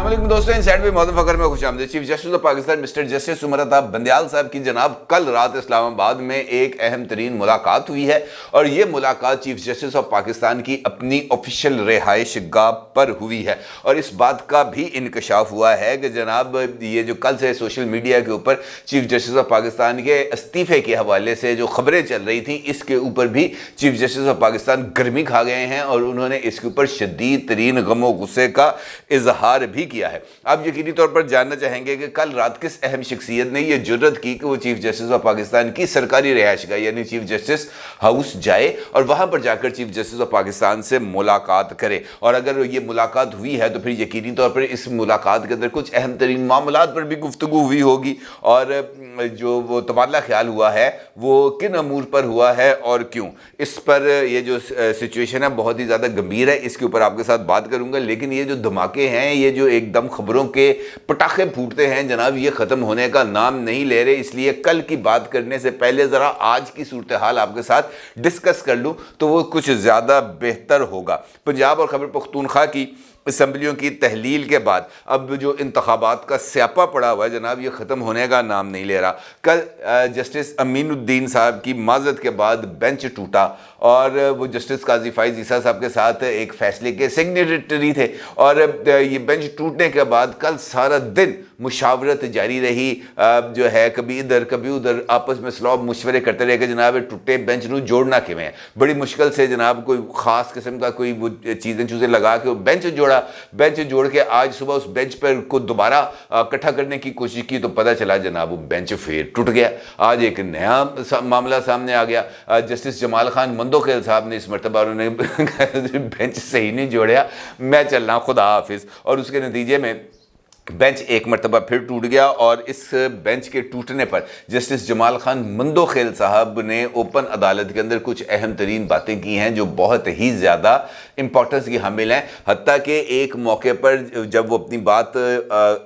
अस्सलाम दोस्तों, इनसाइड में मोहम्मद फकर में खुशामदीद। Chief justice of Pakistan mister justice Umar Ata Bandial साहब की जनाब कल रात इस्लामाबाद में एक अहम तरीन मुलाकात हुई है और ये मुलाकात चीफ जस्टिस ऑफ पाकिस्तान की अपनी ऑफिशियल रिहाइश गाह पर हुई है और इस बात का भी इंकशाफ हुआ है कि जनाब ये जो कल से सोशल मीडिया के ऊपर चीफ जस्टिस ऑफ पाकिस्तान के इस्तीफे के हवाले से जो खबरें चल रही थी, इसके ऊपर भी चीफ जस्टिस ऑफ पाकिस्तान गर्मी खा गए हैं और उन्होंने इसके ऊपर शदीद तरीन गमो गुस्से का इजहार भी किया है। आप यकीनी तौर पर जानना चाहेंगे कि कल रात किस अहम शख्सियत ने यह जुर्रत की कि वो चीफ जस्टिस ऑफ पाकिस्तान की सरकारी रिहाइशगाह यानी चीफ जस्टिस हाउस जाए और वहां पर जाकर चीफ जस्टिस ऑफ पाकिस्तान से मुलाकात करे। और अगर ये मुलाकात हुई है तो फिर यकीनी तौर पर इस मुलाकात के अंदर कुछ अहम तरीन मामलात पर भी गुफ्तगू हुई होगी और जो वो तबादला ख्याल हुआ है वो किन अमूर पर हुआ है और क्यों। इस पर ये जो सिचुएशन है बहुत ही ज़्यादा गंभीर है, इसके ऊपर आपके साथ बात करूंगा। लेकिन ये जो धमाके हैं, ये जो एकदम खबरों के पटाखे फूटते हैं जनाब, ये ख़त्म होने का नाम नहीं ले रहे। इसलिए कल की बात करने से पहले ज़रा आज की सूरत हाल आपके साथ डिस्कस कर लूँ तो वो कुछ ज़्यादा बेहतर होगा। पंजाब और खैबर पख्तूनख्वा की असम्बलियों की तहलील के बाद अब जो इंतखाबात का स्यापा पड़ा हुआ है जनाब, ये ख़त्म होने का नाम नहीं ले रहा। कल जस्टिस अमीनुद्दीन साहब की माजत के बाद बेंच टूटा और वो जस्टिस काजी फाइज ईसा साहब के साथ एक फ़ैसले के सिग्नेटरी थे और ये बेंच टूटने के बाद कल सारा दिन मुशावरत जारी रही। जो है कभी इधर कभी उधर आपस में सलाह मशवरे करते रहे कि जनाब टूटे बेंच को जोड़ना किमें है। बड़ी मुश्किल से जनाब कोई ख़ास किस्म का कोई वो चीज़ें लगा के वो बेंच जोड़ा। बेंच जोड़ के आज सुबह उस बेंच पर को दोबारा इकट्ठा करने की कोशिश की तो पता चला जनाब वो बेंच फिर टूट गया। आज एक नया मामला सामने आ गया। जस्टिस जमाल खान मंदोखेल साहब ने इस मरतबा उन्होंने बेंच सही नहीं जोड़ा, मैं चलना खुदा हाफिज़, और उसके नतीजे में बेंच एक मरतबा फिर टूट गया। और इस बेंच के टूटने पर जस्टिस जमाल खान मंदोखेल साहब ने ओपन अदालत के अंदर कुछ अहम तरीन बातें की हैं जो बहुत ही ज़्यादा इंपॉर्टेंस की हामिल हैं। हत्ता कि एक मौके पर जब वो अपनी बात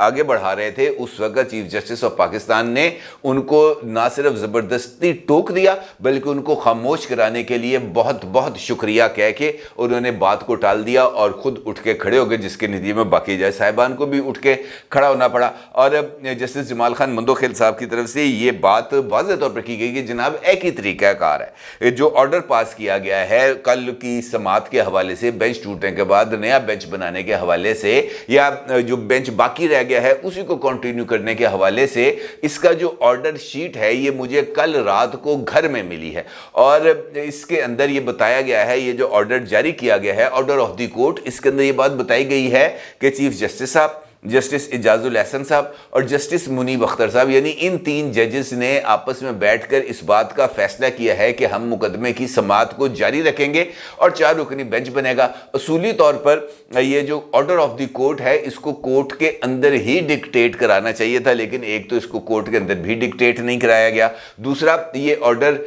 आगे बढ़ा रहे थे उस वक्त चीफ जस्टिस ऑफ पाकिस्तान ने उनको ना सिर्फ ज़बरदस्ती टोक दिया बल्कि उनको खामोश कराने के लिए बहुत बहुत शुक्रिया कह के उन्होंने बात को टाल दिया और ख़ुद उठ के खड़े हो गए, जिसके नतीजे में बाकी जज साहिबान को भी उठ के खड़ा होना पड़ा। और जस्टिस जमाल खान मंदोखेल साहब की तरफ से ये बात वाज़ेह तौर पर की गई कि जनाब एक ही तरीक़ाकार है। जो ऑर्डर पास किया गया है कल की समात के हवाले से, बेंच टूटने के बाद नया बेंच बनाने के हवाले से, या जो बेंच बाकी रह गया है उसी को कंटिन्यू करने के हवाले से, इसका जो ऑर्डर शीट है ये मुझे कल रात को घर में मिली है और इसके अंदर ये बताया गया है, ये जो ऑर्डर जारी किया गया है ऑर्डर ऑफ द कोर्ट, इसके अंदर ये बात बताई गई है कि चीफ जस्टिस साहब, जस्टिस इजाजुल हसन साहब और जस्टिस मुनीब अख्तर साहब यानी इन तीन जजेस ने आपस में बैठकर इस बात का फैसला किया है कि हम मुकदमे की समाअत को जारी रखेंगे और 4 रुकनी बेंच बनेगा। असूली तौर पर ये जो ऑर्डर ऑफ द कोर्ट है इसको कोर्ट के अंदर ही डिक्टेट कराना चाहिए था, लेकिन एक तो इसको कोर्ट के अंदर भी डिक्टेट नहीं कराया गया, दूसरा ये ऑर्डर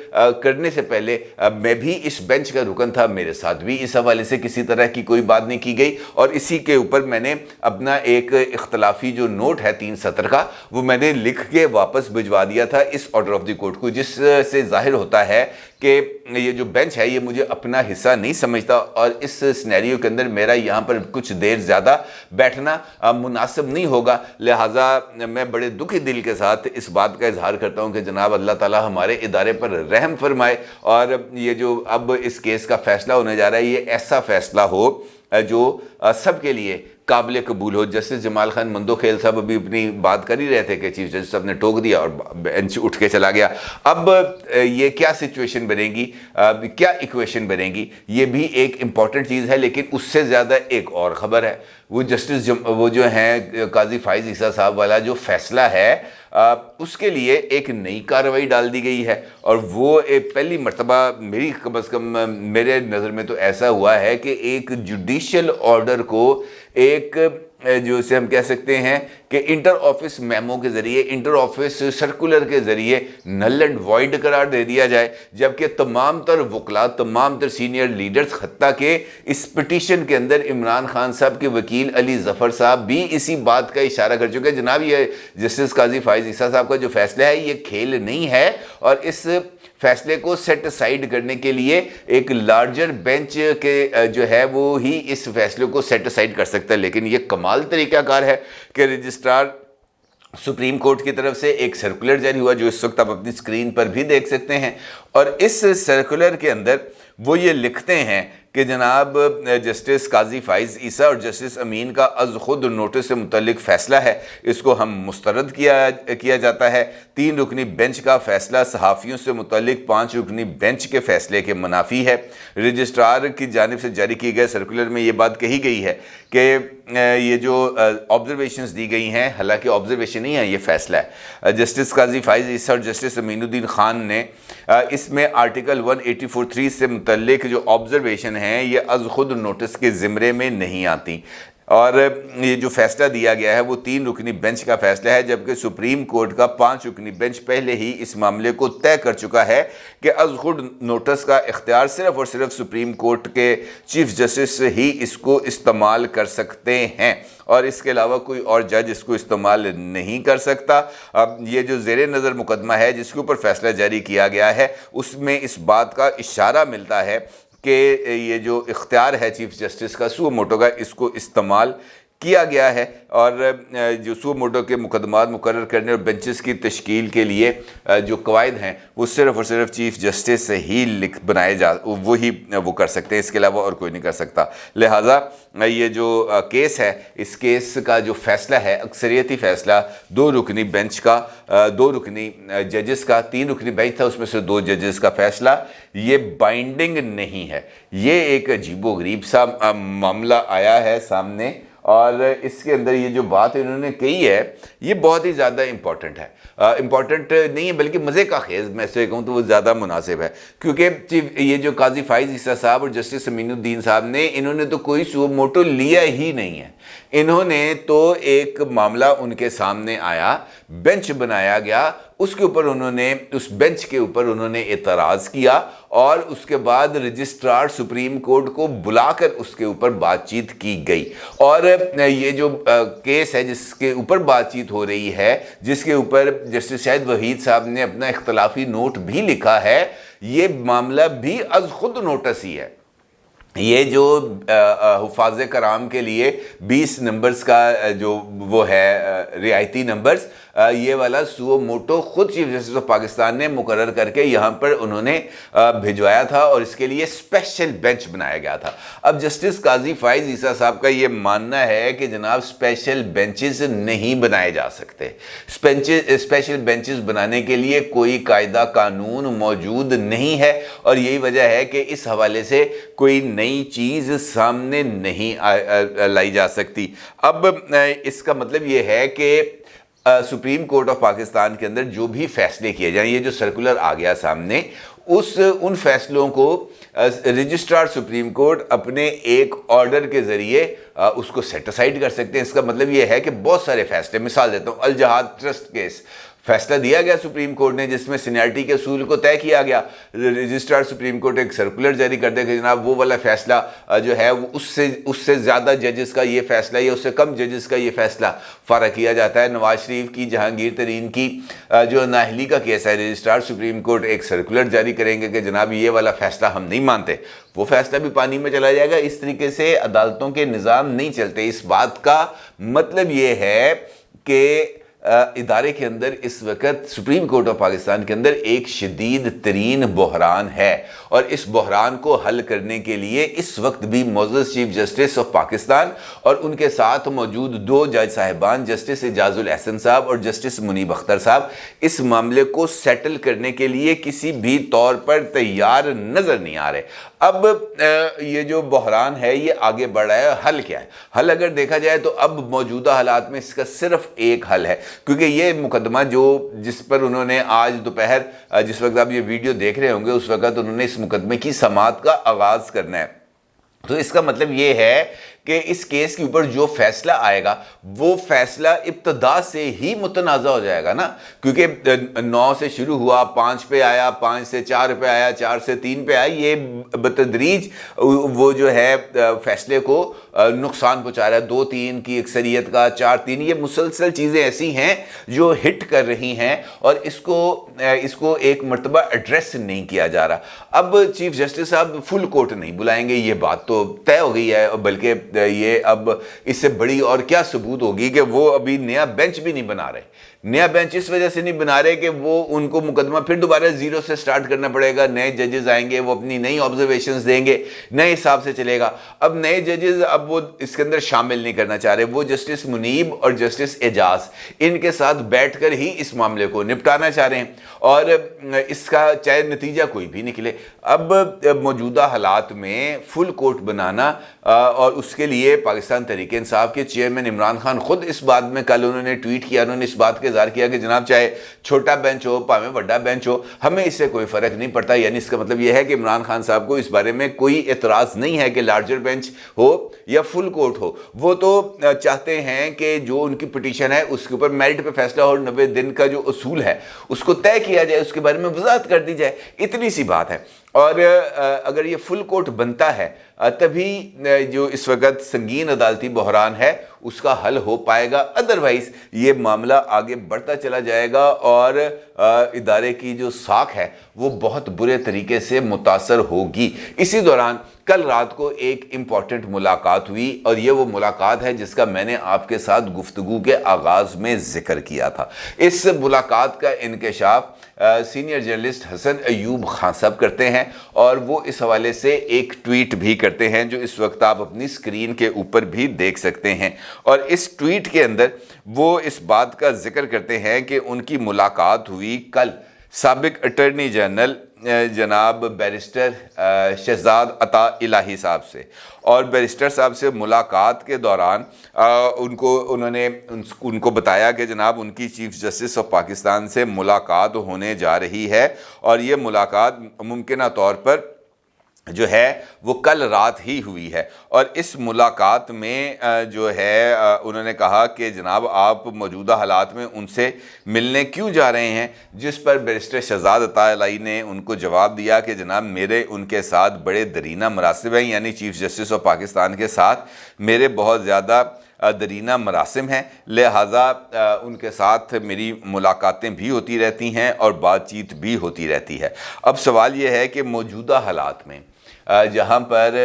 करने से पहले मैं भी इस बेंच का रुकन था, मेरे साथ भी इस हवाले से किसी तरह की कोई बात नहीं की गई और इसी के ऊपर मैंने अपना एक इख्तलाफी जो नोट है 3 सत्र का वो मैंने लिख के वापस भिजवा दिया था इस ऑर्डर ऑफ द कोर्ट को, जिससे जाहिर होता है कि ये जो बेंच है ये मुझे अपना हिस्सा नहीं समझता और इस सिनेरियो के अंदर मेरा यहाँ पर कुछ देर ज़्यादा बैठना मुनासिब नहीं होगा। लिहाजा मैं बड़े दुखी दिल के साथ इस बात का इजहार करता हूँ कि जनाब अल्लाह ताला हमारे इदारे पर रहम फरमाए और ये जो अब इस केस का फ़ैसला होने जा रहा है ये ऐसा फ़ैसला हो जो सब के लिए काबिल कबूल हो। जस्टिस जमाल खान मंदोखेल साहब अभी अपनी बात कर ही रहे थे कि चीफ जस्टिस साहब ने टोक दिया और बेंच उठ के चला गया। अब ये क्या सिचुएशन बनेगी, क्या इक्वेशन बनेगी, ये भी एक इम्पॉर्टेंट चीज़ है। लेकिन उससे ज़्यादा एक और ख़बर है, वो जस्टिस वो जो हैं काजी फाइज ईसा साहब वाला जो फैसला है उसके लिए एक नई कार्रवाई डाल दी गई है और वो पहली मर्तबा मेरी कम अज़ कम मेरे नज़र में तो ऐसा हुआ है कि एक जुडिशियल ऑर्डर को एक जो इसे हम कह सकते हैं कि इंटर ऑफिस मेमो के ज़रिए, इंटर ऑफिस सर्कुलर के ज़रिए नल एंड वॉइड करार दे दिया जाए, जबकि तमाम तर वकला, तमाम तर सीनियर लीडर्स, हत्ता के इस पिटीशन के अंदर इमरान खान साहब के वकील अली ज़फ़र साहब भी इसी बात का इशारा कर चुके हैं। जनाब ये जस्टिस काजी फाइज ईसा साहब का जो फैसला है ये खेल नहीं है और इस फैसले को सेट असाइड करने के लिए एक लार्जर बेंच के जो है वो ही इस फैसले को सेट असाइड कर सकता है। लेकिन ये कमाल तरीकाकार है कि रजिस्ट्रार सुप्रीम कोर्ट की तरफ से एक सर्कुलर जारी हुआ, जो इस वक्त आप अपनी स्क्रीन पर भी देख सकते हैं, और इस सर्कुलर के अंदर वो ये लिखते हैं कि जनाब जस्टिस काजी फाइज ईसा और जस्टिस अमीन का अज़ खुद नोटिस से मुतल्लिक फ़ैसला है, इसको हम मुस्तरद किया जाता है। 3 रुकनी बेंच का फ़ैसला सहाफ़ियों से मुतल्लिक 5 रुकनी बेंच के फ़ैसले के मुनाफी है। रजिस्ट्रार की जानिब से जारी किए गए सर्कुलर में ये बात कही गई है कि ये जो ऑब्जर्वेशंस दी गई हैं, हालांकि ऑब्जर्वेशन नहीं है, ये फ़ैसला है। जस्टिस काजी फाइज ईसा और जस्टिस अमीनुद्दीन खान ने इसमें आर्टिकल 184(3) से मुतल्लिक जो ऑब्जर्वेशन हैं ये अज़ खुद नोटिस के ज़िम्रे में नहीं आती, और ये जो फैसला दिया गया है वो 3 रुकनी बेंच का फैसला है, जबकि सुप्रीम कोर्ट का 5 रुकनी बेंच पहले ही इस मामले को तय कर चुका है कि अज़ खुद नोटिस का इख्तियार सिर्फ़ और सिर्फ सुप्रीम कोर्ट के चीफ जस्टिस ही इसको इस्तेमाल कर सकते हैं, और इसके अलावा कोई और जज इसको इस्तेमाल नहीं कर सकता। अब ये जो ज़ेरे नज़र मुकदमा है जिसके ऊपर फैसला जारी किया गया है, उसमें इस बात का इशारा मिलता है कि ये जो इख्तियार है चीफ जस्टिस का सुओ मोटो का, इसको इस्तेमाल किया गया है, और जो सुओ मोटो के मुकदमात मुकर्रर करने और बेंचेस की तश्कील के लिए जो कवायद हैं वो सिर्फ़ और सिर्फ चीफ जस्टिस से ही वो कर सकते हैं, इसके अलावा और कोई नहीं कर सकता। लिहाजा ये जो केस है, इस केस का जो फ़ैसला है अक्सरियती फ़ैसला 2 रुकनी बेंच का, 2 रुकनी जजेस का, 3 रुकनी बेंच था उसमें से 2 जजेस का फ़ैसला, ये बाइंडिंग नहीं है। ये एक अजीबोगरीब सा मामला आया है सामने, और इसके अंदर ये जो बात इन्होंने कही है ये बहुत ही ज़्यादा इम्पॉर्टेंट है। इम्पॉर्टेंट नहीं है बल्कि मज़े का खेज़ मैं से कहूँ तो वो ज़्यादा मुनासिब है, क्योंकि ये जो काजी फाइज ईसा साहब और जस्टिस अमीनुद्दीन साहब ने, इन्होंने तो कोई सुओ मोटो लिया ही नहीं है। इन्होंने तो एक मामला उनके सामने आया, बेंच बनाया गया, उसके ऊपर उन्होंने, उस बेंच के ऊपर उन्होंने एतराज़ किया, और उसके बाद रजिस्ट्रार सुप्रीम कोर्ट को बुलाकर उसके ऊपर बातचीत की गई। और ये जो केस है जिसके ऊपर बातचीत हो रही है, जिसके ऊपर जस्टिस शाहिद वहीद साहब ने अपना इख्तलाफी नोट भी लिखा है, ये मामला भी अज़ खुद नोटिस ही है। ये जो हुफ़ाज़ कराम के लिए 20 नंबर्स का जो वो है रियायती नंबर्स, ये वाला सुओ मोटो खुद चीफ जस्टिस ऑफ पाकिस्तान ने मुकर्रर करके यहाँ पर उन्होंने भिजवाया था, और इसके लिए स्पेशल बेंच बनाया गया था। अब जस्टिस काजी फाइज ईसा साहब का ये मानना है कि जनाब स्पेशल बेंचेस नहीं बनाए जा सकते, स्पेशल बेंचेस बनाने के लिए कोई कायदा कानून मौजूद नहीं है, और यही वजह है कि इस हवाले से कोई नई चीज़ सामने नहीं लाई जा सकती। अब इसका मतलब ये है कि सुप्रीम कोर्ट ऑफ पाकिस्तान के अंदर जो भी फैसले किए जाएं, ये जो सर्कुलर आ गया सामने, उन फैसलों को रजिस्ट्रार सुप्रीम कोर्ट अपने एक ऑर्डर के ज़रिए उसको सेट असाइड कर सकते हैं। इसका मतलब ये है कि बहुत सारे फैसले, मिसाल देता हूँ, अल जहाद ट्रस्ट केस, फैसला दिया गया सुप्रीम कोर्ट ने जिसमें सीनियरिटी के असूल को तय किया गया, रजिस्ट्रार सुप्रीम कोर्ट एक सर्कुलर जारी कर दे कि जनाब वो वाला फैसला जो है वो उससे ज़्यादा जजेस का ये फैसला या उससे कम जजेस का ये फैसला फ़र्क किया जाता है। नवाज शरीफ की, जहांगीर तरीन की जो नाअहली का केस है, रजिस्ट्रार सुप्रीम कोर्ट एक सर्कुलर जारी करेंगे कि जनाब ये वाला फैसला हम नहीं मानते, वो फैसला भी पानी में चला जाएगा। इस तरीके से अदालतों के निज़ाम नहीं चलते। इस बात का मतलब ये है कि इदारे के अंदर इस वक्त सुप्रीम कोर्ट ऑफ पाकिस्तान के अंदर एक शदीद तरीन बहरान है, और इस बहरान को हल करने के लिए इस वक्त भी मौजूद चीफ जस्टिस ऑफ पाकिस्तान और उनके साथ मौजूद 2 जज साहिबान, जस्टिस एजाजुल अहसन साहब और जस्टिस मुनीब अख्तर साहब, इस मामले को सेटल करने के लिए किसी भी तौर पर तैयार नज़र नहीं आ रहे। अब ये जो बहरान है ये आगे बढ़ रहा है। हल क्या है? हल अगर देखा जाए तो अब मौजूदा हालात में इसका सिर्फ एक हल है, क्योंकि ये मुकदमा जिस पर उन्होंने आज दोपहर, जिस वक्त आप ये वीडियो देख रहे होंगे, उस वक्त उन्होंने इस मुकदमे की समाअत का आगाज़ करना है। तो इसका मतलब ये है کہ اس کیس کے اوپر جو فیصلہ آئے گا وہ فیصلہ ابتدا سے ہی متنازع ہو جائے گا نا، کیونکہ 9 سے شروع ہوا، 5 پہ آیا، 5 سے 4 پہ آیا، 4 سے 3 پہ آیا، یہ بتدریج وہ جو ہے فیصلے کو نقصان پہنچا رہا ہے۔ 2-3 کی اکثریت کا، 4-3، یہ مسلسل چیزیں ایسی ہیں جو ہٹ کر رہی ہیں اور اس کو ایک مرتبہ ایڈریس نہیں کیا جا رہا۔ اب چیف جسٹس صاحب فل کورٹ نہیں بلائیں گے، یہ بات تو طے ہو گئی ہے، بلکہ یہ اب اس سے بڑی اور کیا ثبوت ہوگی کہ وہ ابھی نیا بینچ بھی نہیں بنا رہے۔ نیا بینچ اس وجہ سے نہیں بنا رہے کہ وہ ان کو مقدمہ پھر دوبارہ زیرو سے سٹارٹ کرنا پڑے گا، نئے ججز آئیں گے، وہ اپنی نئی آبزرویشنز دیں گے، نئے حساب سے چلے گا۔ اب نئے ججز اب وہ اس کے اندر شامل نہیں کرنا چاہ رہے، وہ جسٹس منیب اور جسٹس اعجاز ان کے ساتھ بیٹھ کر ہی اس معاملے کو نپٹانا چاہ رہے ہیں، اور اس کا چاہے نتیجہ کوئی بھی نکلے۔ اب موجودہ حالات میں فل کورٹ بنانا، اور اس کے لیے پاکستان تحریک انصاف کے چیئرمین عمران خان خود اس بات میں کل انہوں نے ٹویٹ کیا، انہوں نے اس بات کے اظہار کیا کہ جناب چاہے چھوٹا بینچ ہو پاویں بڑا بینچ ہو، ہمیں اس سے کوئی فرق نہیں پڑتا۔ یعنی اس کا مطلب یہ ہے کہ عمران خان صاحب کو اس بارے میں کوئی اعتراض نہیں ہے کہ لارجر بینچ ہو یا فل کورٹ ہو، وہ تو چاہتے ہیں کہ جو ان کی پٹیشن ہے اس کے اوپر میرٹ پہ فیصلہ ہو، 90 دن کا جو اصول ہے اس کو طے کیا جائے، اس کے بارے میں وضاحت کر دی جائے، اتنی سی بات ہے۔ اور اگر یہ فل کورٹ بنتا ہے تبھی جو اس وقت سنگین عدالتی بحران ہے اس کا حل ہو پائے گا، ادروائز یہ معاملہ آگے بڑھتا چلا جائے گا اور ادارے کی جو ساکھ ہے وہ بہت برے طریقے سے متاثر ہوگی۔ اسی دوران کل رات کو ایک امپورٹنٹ ملاقات ہوئی، اور یہ وہ ملاقات ہے جس کا میں نے آپ کے ساتھ گفتگو کے آغاز میں ذکر کیا تھا۔ اس ملاقات کا انکشاف سینئر جرنلسٹ حسن ایوب خان صاحب کرتے ہیں، اور وہ اس حوالے سے ایک ٹویٹ بھی کرتے ہیں جو اس وقت آپ اپنی سکرین کے اوپر بھی دیکھ سکتے ہیں۔ اور اس ٹویٹ کے اندر وہ اس بات کا ذکر کرتے ہیں کہ ان کی ملاقات ہوئی کل سابق اٹارنی جنرل جناب بیرسٹر شہزاد عطا الہی صاحب سے، اور بیرسٹر صاحب سے ملاقات کے دوران ان کو بتایا کہ جناب ان کی چیف جسٹس آف پاکستان سے ملاقات ہونے جا رہی ہے، اور یہ ملاقات ممکنہ طور پر جو ہے وہ کل رات ہی ہوئی ہے۔ اور اس ملاقات میں جو ہے انہوں نے کہا کہ جناب آپ موجودہ حالات میں ان سے ملنے کیوں جا رہے ہیں، جس پر بیرسٹر شہزاد عطا الہی نے ان کو جواب دیا کہ جناب میرے ان کے ساتھ بڑے درینہ مراسم ہیں، یعنی چیف جسٹس آف پاکستان کے ساتھ میرے بہت زیادہ درینہ مراسم ہیں، لہٰذا ان کے ساتھ میری ملاقاتیں بھی ہوتی رہتی ہیں اور بات چیت بھی ہوتی رہتی ہے۔ اب سوال یہ ہے کہ موجودہ حالات میں جہاں پر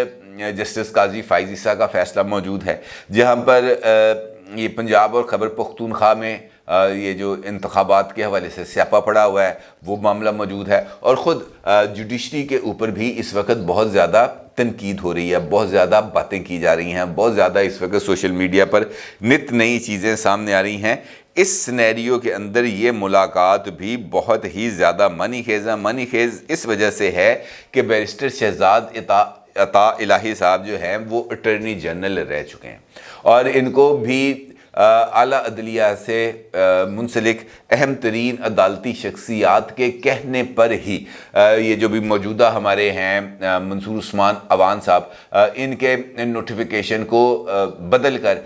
جسٹس قاضی فائز عیسیٰ کا فیصلہ موجود ہے، جہاں پر یہ پنجاب اور خیبر پختونخوا میں یہ جو انتخابات کے حوالے سے سیاپا پڑا ہوا ہے وہ معاملہ موجود ہے، اور خود جوڈیشری کے اوپر بھی اس وقت بہت زیادہ تنقید ہو رہی ہے، بہت زیادہ باتیں کی جا رہی ہیں، بہت زیادہ اس وقت سوشل میڈیا پر نت نئی چیزیں سامنے آ رہی ہیں۔ اس سینیریو کے اندر یہ ملاقات بھی بہت ہی زیادہ معنی خیز اس وجہ سے ہے کہ بیرسٹر شہزاد عطا الہی صاحب جو ہیں وہ اٹارنی جنرل رہ چکے ہیں، اور ان کو بھی اعلیٰ عدلیہ سے منسلک اہم ترین عدالتی شخصیات کے کہنے پر ہی یہ جو بھی موجودہ ہمارے ہیں منصور عثمان عوان صاحب، ان کے نوٹیفیکیشن کو بدل کر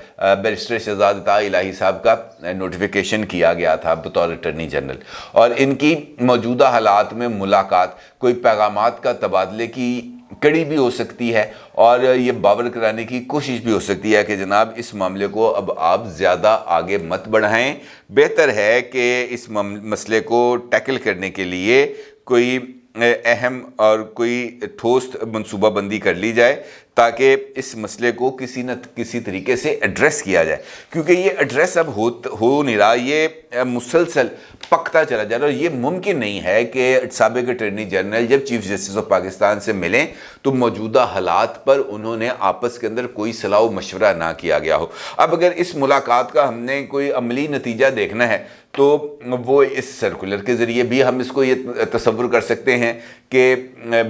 بیرسٹر شہزاد عطا الہی صاحب کا نوٹیفیکیشن کیا گیا تھا بطور اٹارنی جنرل، اور ان کی موجودہ حالات میں ملاقات کوئی پیغامات کا تبادلے کی کڑی بھی ہو سکتی ہے، اور یہ باور کرانے کی کوشش بھی ہو سکتی ہے کہ جناب اس معاملے کو اب آپ زیادہ آگے مت بڑھائیں، بہتر ہے کہ اس مسئلے کو ٹیکل کرنے کے لیے کوئی اہم اور کوئی ٹھوس منصوبہ بندی کر لی جائے تاکہ اس مسئلے کو کسی نہ کسی طریقے سے ایڈریس کیا جائے، کیونکہ یہ ایڈریس اب ہو نہیں رہا، یہ مسلسل پکتا چلا جا رہا ہے، اور یہ ممکن نہیں ہے کہ سابق اٹارنی جنرل جب چیف جسٹس آف پاکستان سے ملیں تو موجودہ حالات پر انہوں نے آپس کے اندر کوئی صلاح و مشورہ نہ کیا گیا ہو۔ اب اگر اس ملاقات کا ہم نے کوئی عملی نتیجہ دیکھنا ہے تو وہ اس سرکولر کے ذریعے بھی ہم اس کو یہ تصور کر سکتے ہیں کہ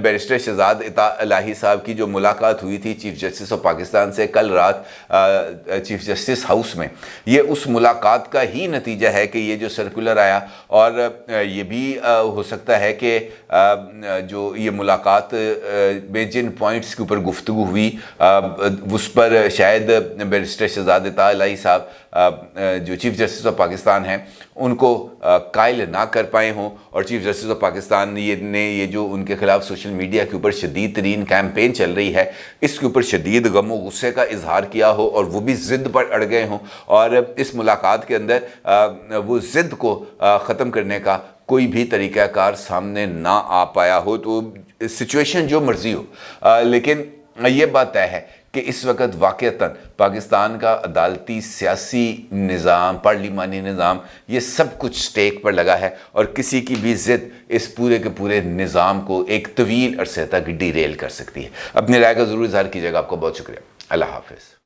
بیرسٹر شہزاد عطا الہی صاحب کی جو ملاقات ہوئی थी चीफ जस्टिस ऑफ पाकिस्तान से कल रात चीफ जस्टिस हाउस में, ये उस मुलाकात का ही नतीजा है कि ये जो सर्कुलर आया। और ये भी हो सकता है कि जो ये मुलाकात में जिन पॉइंट्स के ऊपर गुफ्तगू हुई उस पर शायद बैरिस्टर शहजाद अता इलाही साहब जो चीफ जस्टिस ऑफ पाकिस्तान हैं उनको कायल ना कर पाए हों, और चीफ जस्टिस ऑफ पाकिस्तान ने ये जो उनके खिलाफ सोशल मीडिया के ऊपर शदीद तरीन कैंपेन चल रही है इसके ऊपर शदीद गम व गुस्से का इजहार किया हो और वो भी ज़िद पर अड़ गए हों, और इस मुलाकात के अंदर वो ज़िद को ख़त्म करने का कोई भी तरीक़ाकार सामने ना आ पाया हो। तो सिचुएशन जो मर्ज़ी हो, लेकिन ये बात तय है कि इस वक्त वाक़तन पाकिस्तान का अदालती सियासी निज़ाम, पार्लिमानी निज़ाम, ये सब कुछ स्टेक पर लगा है, और किसी की भी ज़िद इस पूरे के पूरे निज़ाम को एक तवील अरसे तक डिरेल कर सकती है। अपनी राय का ज़रूर इज़हार कीजिएगा। आपको बहुत शुक्रिया। अल्लाह हाफ़िज़।